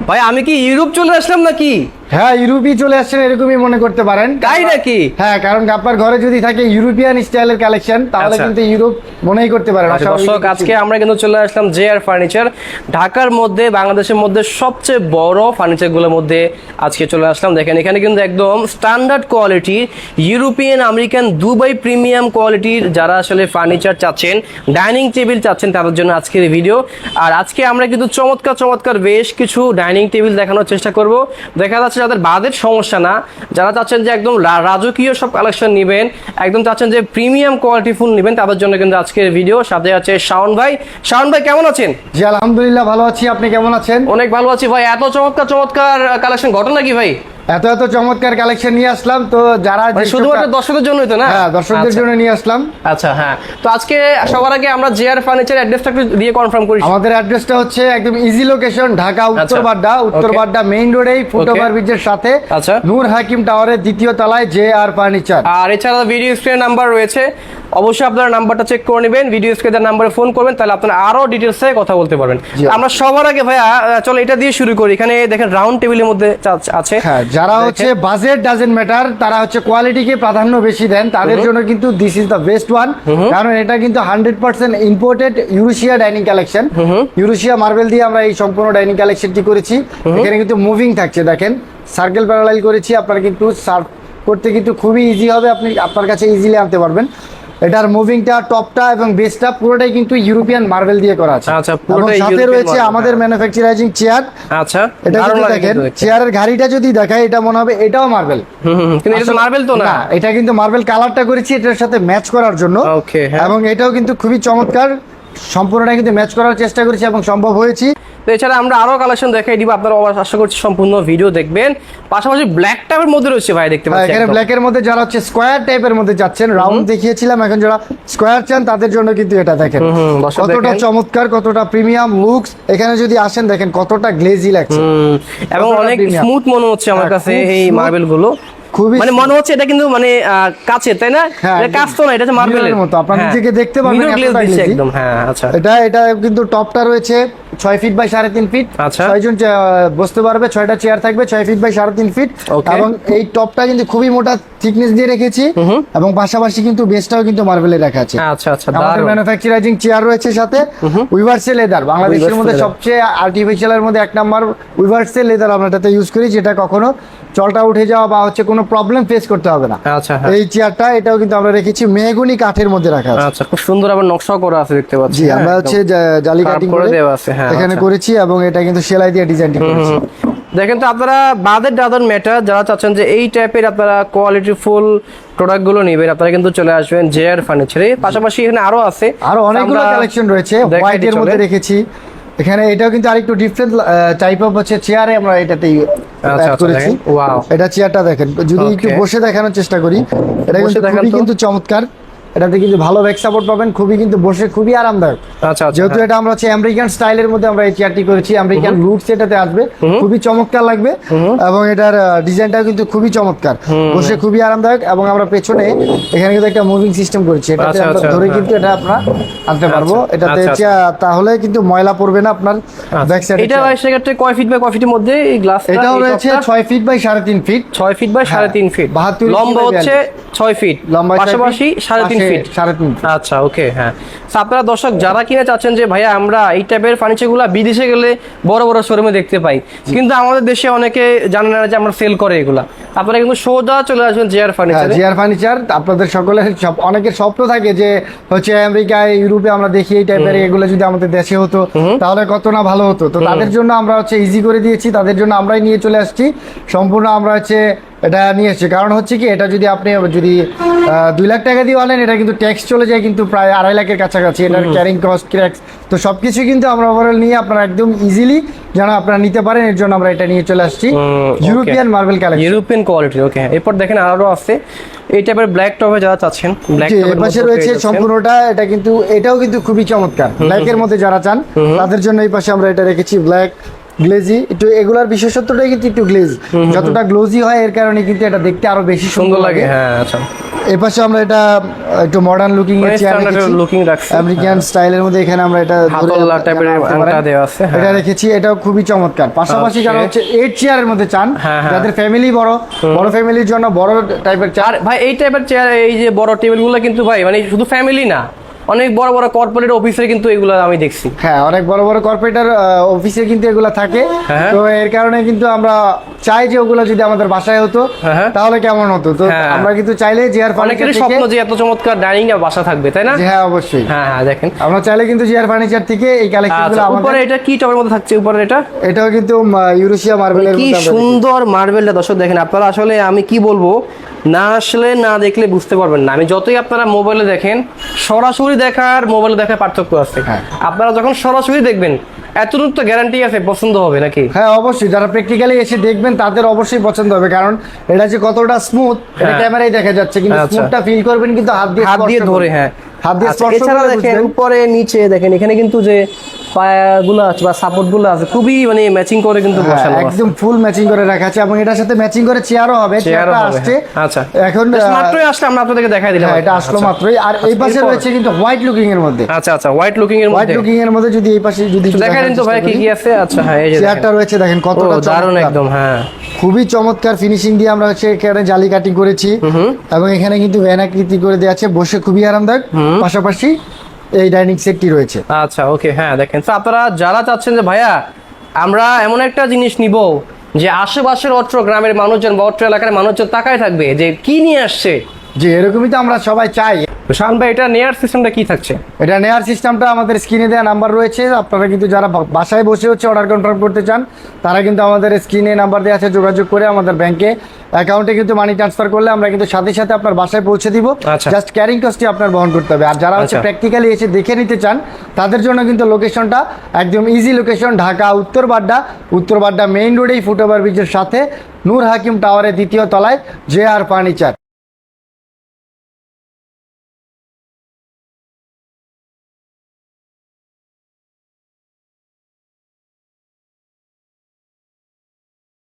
ভাই আমি কি ইউরোপ চলে আসলাম নাকি? হ্যাঁ, ইউরোপই চলে আসছেন এরকমই মনে করতে পারেন। তাই নাকি? হ্যাঁ, কারণ আপনার ঘরে যদি থাকে ইউরোপিয়ান স্টাইলের কালেকশন তাহলে আচ্ছা। কিন্তু ইউরোপ মনেই করতে পারেন। দর্শক আজকে আমরা কিন্তু চলে আসলাম জেআর ফার্নিচার, ঢাকার মধ্যে বাংলাদেশের মধ্যে সবচেয়ে বড় ফার্নিচার গুলোর মধ্যে আজকে চলে আসলাম। দেখেন এখানে কিন্তু একদম standard quality European American Dubai premium কোয়ালিটির যারা আসলে ফার্নিচার চাচ্ছেন, ডাইনিং টেবিল চাচ্ছেন তাদের জন্য আজকের এই ভিডিও। আর আজকে আমরা কিন্তু চমৎকার চমৎকার বেশ কিছু ডাইনিং টেবিল দেখানোর চেষ্টা করব। দেখা যাচ্ছে যাদের বাজেট সমস্যা না, যারা চাচ্ছেন যে একদম রাজকীয় সব কালেকশন নেবেন, একদম চাচ্ছেন যে প্রিমিয়াম কোয়ালিটি ফুল নেবেন, তাদের জন্য কিন্তু আজকের ভিডিও। সাথে আছে শাওন ভাই। শাওন ভাই কেমন আছেন? জি আলহামদুলিল্লাহ ভালো আছি, আপনি কেমন আছেন? অনেক ভালো আছি ভাই। এত চমৎকার চমৎকার কালেকশন ঘটনা কি ভাই? এত এত চমৎকার কালেকশন নিয়ে আসলাম, তো যারা শুধুমাত্র দর্শকদের জন্যই তো না? হ্যাঁ, দর্শকদের জন্য নিয়ে আসলাম। আচ্ছা হ্যাঁ, তো আজকে সবার আগে আমরা জেআর ফার্নিচার অ্যাড্রেসটা একটু দিয়ে কনফার্ম করি। আমাদের অ্যাড্রেসটা হচ্ছে একদম easy location, Dhaka Uttarbadda main রোডেই ফুটওভার ব্রিজের সাথে আচ্ছা নূর হাকিম টাওয়ারের দ্বিতীয় তলায় জেআর ফার্নিচার। আর এছাড়া ভিডিও স্ক্রিনে নাম্বার রয়েছে, অবশ্যই আপনারা নাম্বারটা চেক করে নেবেন, ভিডিও স্ক্রিনের নাম্বারে ফোন করবেন, তাহলে আপনারা আরো ডিটেলসে কথা বলতে পারবেন। আমরা সবার আগে ভাইয়া চলো এটা দিয়ে শুরু করি। এখানে দেখেন রাউন্ড টেবিলের মধ্যে আছে। হ্যাঁ, যারা হচ্ছে বাজেট ডাজেন্ট ম্যাটার, তারা হচ্ছে কোয়ালিটিকে প্রাধান্য বেশি দেন, তাদের জন্য কিন্তু this is the best one. কারণ এটা কিন্তু 100% ইম্পোর্টেড ইউরোশিয়া ডাইনিং কালেকশন। ইউরোশিয়া মার্বেল দিয়ে আমরা এই সম্পূর্ণ ডাইনিং কালেকশনটি করেছি। এখানে কিন্তু মুভিং থাকছে, দেখেন সার্কেল প্যারালাইল করেছি, আপনারা কিন্তু সার্ভ করতে কিন্তু খুবই ইজি হবে, আপনি আপনার কাছে ইজিলি আনতে পারবেন। এটার মুভিংটা, টপটা এবং বেসটা পুরোটাই কিন্তু ইউরোপিয়ান মার্বেল দিয়ে করা আছে। আচ্ছা, এবং সাথে রয়েছে আমাদের ম্যানুফ্যাকচারিং চেয়ার। আচ্ছা, এটা যদি দেখেন চেয়ারের ঘাড়িটা যদি দেখায়, এটা মনে হবে এটাও মার্বেল, কিন্তু এটা মার্বেল তো না। এটা কিন্তু মার্বেল কালারটা করেছি এটার সাথে ম্যাচ করার জন্য। ওকে, এবং এটাও কিন্তু খুবই চমৎকার, সম্পূর্ণটা কিন্তু ম্যাচ করার চেষ্টা করেছি এবং সম্ভব হয়েছি। তো এছাড়া আমরা আরো কালেকশন দেখাই দিব, আপনারা আশা করছি সম্পূর্ণ ভিডিও দেখবেন। পাশাপাশি ব্ল্যাক টাইপের মধ্যে রয়েছে ভাই, দেখতে পাচ্ছেন এখানে ব্ল্যাকের মধ্যে যারা হচ্ছে স্কোয়ার টাইপের মধ্যে যাচ্ছেন, রাউন্ড দেখিয়েছিলাম, এখন যারা স্কোয়ার চান তাদের জন্য কিন্তু এটা দেখেন কতটা চমৎকার, কতটা প্রিমিয়াম লুকস। এখানে যদি আসেন দেখেন কতটা গ্লেজি লাগছে এবং অনেক স্মুথ মনে হচ্ছে আমার কাছে এই মার্বেল গুলো। খুবই মানে মনে হচ্ছে এটা কিন্তু মানে কাছে, তাই না? এটা কাজ তো না, এটা হচ্ছে মার্বেলের মতো, আপনারা নিজেকে দেখতে পাবেন একদম। হ্যাঁ আচ্ছা, এটা কিন্তু টপটা রয়েছে 6 ফিট বাই 3.5 ফিট। আচ্ছা, 6 জন বসতে পারবে, 6টা চেয়ার থাকবে, 6 ফিট বাই 3.5 ফিট। এবং এই টপটা কিন্তু খুবই মোটা থিকনেস দিয়ে রেখেছি, এবং পাশাপাশি কিন্তু বেসটাও কিন্তু মার্বেলে রাখা আছে। আচ্ছা আচ্ছা, আমাদের ম্যানুফ্যাকচারিং চেয়ার রয়েছে সাথে, উইভার্সে লেদার, বাংলাদেশের মধ্যে সবচেয়ে আর্টিফিশিয়ালের মধ্যে এক নাম্বার উইভার্সে লেদার আমরা এটাতে ইউজ করি, যেটা কখনো চলটা উঠে যাওয়া বা হচ্ছে কোনো প্রবলেম ফেস করতে হবে না। আচ্ছা, এই চেয়ারটা এটাও কিন্তু আমরা রেখেছি মেহগনি কাঠের মধ্যে রাখা আছে। আচ্ছা, খুব সুন্দর আবার নকশা করা আছে, দেখতে পাচ্ছি। জি, আমরা হচ্ছে জালি কাটিং করে দেওয়া আছে এখানে করেছি, এবং এটা কিন্তু সেলাই দিয়ে ডিজাইনটি করেছি। দেখেন তো আপনারা বাজেট ডাজন্ট ম্যাটার, যারা চাচ্ছেন যে এই টাইপের আপনারা কোয়ালিটি ফুল প্রোডাক্ট গুলো নেবেন, আপনারা কিন্তু চলে আসবেন জেআর ফার্নিচারে। পাশাপাশি এখানে আরো আছে, আরো অনেকগুলো কালেকশন রয়েছে, হোয়াইটের মধ্যে রেখেছি। এখানে এটাও কিন্তু আরেকটু ডিফারেন্ট টাইপ অফ হচ্ছে চেয়ারে আমরা এটাতেই অ্যাড করেছি। এটা চেয়ারটা দেখেন, যদি একটু বসে দেখানোর চেষ্টা করি, এটা কিন্তু চমৎকার। এটাতে কিন্তু ভালো ব্যাক সাপোর্ট পাবেন, খুবই কিন্তু বসে খুবই আরামদায়ক। আচ্ছা, যেহেতু এটা আমরা হচ্ছে আমেরিকান স্টাইলের মধ্যে আমরা এই চেয়ারটি করেছি, আমেরিকান লুকস এটাতে আসবে, খুবই চমৎকার লাগবে। এবং এটার ডিজাইনটাও কিন্তু খুবই চমৎকার, বসে খুবই আরামদায়ক। এবং আমরা পেছনে এখানে কিন্তু একটা মুভিং সিস্টেম করেছি, এটাতে আমরা ধরে কিন্তু এটা আমরা আনতে পারবো। এটাতে তাহলে কিন্তু ময়লা পড়বে না আপনার ব্যাক সাইডে। এটা সেক্ষেত্রে কয় ফিট বাই কয় ফিটের মধ্যে এই গ্লাস? এটাও রয়েছে 6 feet by 3.5 feet. 6 feet by 3.5 feet, লম্বা হচ্ছে 6 ফিট, পাশাপাশি 3.5 ফিট। আচ্ছা, ওকে, হ্যাঁ। আপনারা দর্শক যারা কিনে চাচ্ছেন যে ভাইয়া আমরা এই টাইপের ফার্নিচার গুলা বিদেশে গেলে বড় বড় শোরুমে দেখতে পাই, কিন্তু আমাদের দেশে অনেকে জানে না যে আমরা সেল করে এগুলা, আপনারা কিন্তু সোজা চলে আসবেন জেআর ফার্নিচার। জেআর ফার্নিচার আপনাদের সকলের অনেকের স্বপ্ন থাকে যে হচ্ছে আমেরিকায়, ইউরোপে আমরা দেখি এই টাইপের এগুলো যদি আমাদের দেশে হতো তাহলে কত না ভালো হতো। তো তাদের জন্য আমরা হচ্ছে ইজি করে দিয়েছি, তাদের জন্য আমরাই নিয়ে চলে আসছি সম্পূর্ণ। আমরা হচ্ছে এটা নিয়ে এসেছি, কারণ হচ্ছে কি, এটা যদি আপনি 2 লাখ টাকা দিয়ে আনেন, এটা কিন্তু ট্যাক্স চলে যায় কিন্তু প্রায় 2.5 লাখের কাছাকাছি, এটার ক্যারিং কস্ট, ট্যাক্স, তো সবকিছু কিন্তু আমরা ওভারঅল নিয়ে আপনারা একদম ইজিলি যেন আপনারা নিতে পারেন, এর জন্য আমরা এটা নিয়ে চলে আসছি European marble collection, European quality. Okay, এরপর দেখেন আরো আছে এই টাইপের ব্ল্যাক টপে যারা চাচ্ছেন, ব্ল্যাক টপের পাশে রয়েছে সম্পূর্ণটা। এটা কিন্তু এটাও কিন্তু খুবই চমৎকার, ব্ল্যাকের মধ্যে যারা চান তাদের জন্য এই পাশে আমরা এটা রেখেছি ব্ল্যাক। গ্লেজি একটু, এগুলার বিশেষত্বটাই কিন্তু একটু গ্লেজ, যতটা গ্লোজি হয় এর কারণে কিন্তু এটা দেখতে আরো বেশি সুন্দর লাগে। হ্যাঁ আচ্ছা, এই পাশে আমরা এটা একটু মডার্ন লুকিং এর চেয়ার রেখেছি, লুকিং রাখছি, আমেরিকান স্টাইলের মধ্যে। এখানে আমরা এটা হাতলটা টাইপের আংটা দেওয়া আছে, এটা রেখেছি, এটাও খুবই চমৎকার। পাশাপাশি যারা হচ্ছে 8 চেয়ারের মধ্যে চান, যাদের ফ্যামিলি বড় ফ্যামিলির জন্য বড় টাইপের চেয়ার। আর ভাই এই টাইপের চেয়ার, এই যে বড় টেবিলগুলো কিন্তু ভাই মানে শুধু ফ্যামিলি না, অনেক বড় বড় কর্পোরেট অফিসে কিন্তু এগুলো আমি দেখছি। হ্যাঁ, অনেক বড় বড় কর্পোরেটর অফিসে কিন্তু এগুলো থাকে। তো এর কারণে কিন্তু আমরা চাই যে ওগুলো যদি আমাদের বাসায় হতো তাহলে কেমন হতো। তো আমরা কিন্তু চাইলে জিআর ফার্নিচার অনেকেরই স্বপ্ন যে এত চমৎকার ডাইনিং আর বাসা থাকবে, তাই না? হ্যাঁ অবশ্যই। হ্যাঁ হ্যাঁ, দেখেন আমরা চাইলে কিন্তু জিআর ফার্নিচার থেকে এই কালেকশনগুলো আমাদের। উপরে এটা কি টবের মধ্যে থাকছে উপরে? এটাও কিন্তু ইউরেশিয়া মার্বেলের কি সুন্দর মার্বেলটা দর্শক দেখেন। আপনারা আসলে আমি কি বলবো, না আসলে না দেখলে বুঝতে পারবেন না। আমি যতই আপনারা মোবাইলে দেখেন, সরাসরি দেখার মোবাইলে দেখার পার্থক্য আছে। আপনারা যখন সরাসরি দেখবেন এতটুকু তো গ্যারান্টি আছে পছন্দ হবে নাকি? হ্যাঁ অবশ্যই, যারা প্র্যাকটিক্যালি এসে দেখবেন তাদের অবশ্যই পছন্দ হবে, কারণ এটা যে কতটা স্মুথ এটা ক্যামেরায় দেখা যাচ্ছে, কিন্তু স্মুথটা ফিল করবেন কিন্তু হাত দিয়ে ধরে। হ্যাঁ, হাত দিয়ে স্পর্শ এছাড়া দেখেন উপরে নিচে দেখেন এখানে কিন্তু যে পায়াগুলো আছে বা সাপোর্ট গুলো আছে খুবই মানে ম্যাচিং করে কিন্তু বসানো আছে, একদম ফুল ম্যাচিং করে রাখা আছে। এবং এটার সাথে ম্যাচিং করে চেয়ারও হবে। চেয়ারটা আসছে, আচ্ছা এখন মাত্রই আসলে আমরা আপনাদেরকে দেখাই দিলাম। এটা আসলো মাত্রই। আর এই পাশে রয়েছে কিন্তু হোয়াইট লুকিং এর মধ্যে। আচ্ছা আচ্ছা, হোয়াইট লুকিং এর মধ্যে, হোয়াইট লুকিং এর মধ্যে যদি এই পাশে যদি দেখাই দিন তো ভাই কি কি আছে। আচ্ছা হ্যাঁ, এই যে চেয়ারটা রয়েছে দেখেন কতটা দারুণ একদম। হ্যাঁ, খুবই চমৎকার ফিনিশিং দিয়ে আমরা হচ্ছে এখানে জালি কাটিং করেছি, এবং এখানে কিন্তু ভ্যানাকৃতি করে দেওয়া আছে, বসে খুবই আরামদায়ক। পাশাপাশি এই ডাইনিং সেটটি রয়েছে। আচ্ছা ওকে, হ্যাঁ দেখেন। তো আপনারা যারা চাচ্ছেন যে ভাইয়া আমরা এমন একটা জিনিস নিব যে আশেপাশের অত্র গ্রামের মানুষজন বা অত্র এলাকার মানুষজন তাকায় থাকবে যে কি নিয়ে আসছে, যে এরকমই তো আমরা সবাই চাই। শাহান ভাই এটা নেয়ার সিস্টেমটা কি থাকছে? এটা নেয়ার সিস্টেমটা আমাদের স্ক্রিনে দেওয়া নাম্বার রয়েছে। আপনারা কিন্তু যারা বাসায় বসে হচ্ছে অর্ডার কনফার্ম করতে চান, তারা কিন্তু আমাদের স্ক্রিনে নাম্বার দেওয়া আছে, যোগাযোগ করে আমাদের ব্যাংকে অ্যাকাউন্টে কিন্তু মানি ট্রান্সফার করলে আমরা কিন্তু সাথে সাথে আপনার বাসায় পৌঁছে দিব। জাস্ট ক্যারিং কস্টই আপনার বহন করতে হবে। আর যারা হচ্ছে প্র্যাকটিক্যালি এসে দেখে নিতে চান, তাদের জন্য কিন্তু লোকেশনটা একদম ইজি লোকেশন, ঢাকা উত্তর বাড্ডা মেইন রোডেই ফুটওভার ব্রিজের সাথে নূর হাকিম টাওয়ারের 2য় তলায় জেআর ফার্নিচার।